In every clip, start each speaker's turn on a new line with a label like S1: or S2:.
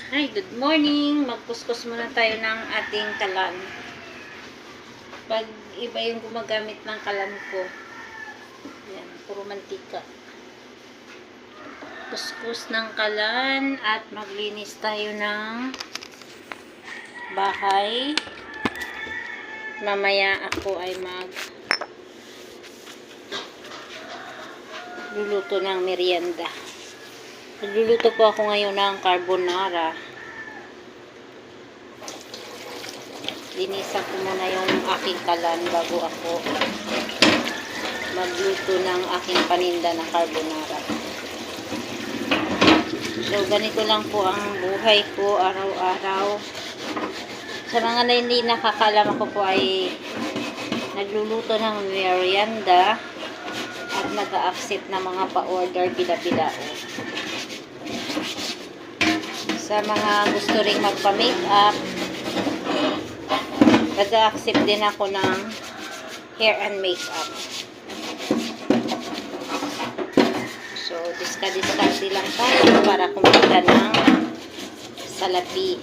S1: Hi, good morning. Magkuskus muna tayo ng ating kalan. Pag iba yung gumagamit ng kalan ko. Yan, puro mantika. Kuskus ng kalan at maglinis tayo ng bahay. Mamaya ako ay luluto ng merienda. Nagluluto po ako ngayon ng carbonara. Linisan ko muna yung aking kalan bago ako magluto ng aking paninda na carbonara. So, ganito lang po ang buhay ko araw-araw. Sa mga na hindi nakakalam, ako po ay nagluluto ng merienda at nag-a-accept ng mga pa-order pila-pila. Sa mga gusto ring magpa-makeup, nag-a-accept din ako ng hair and makeup. So, diska-diskarte lang tayo para kumita ng salapi.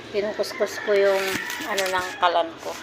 S1: Pinukuskus ko yung ano ng kalan ko.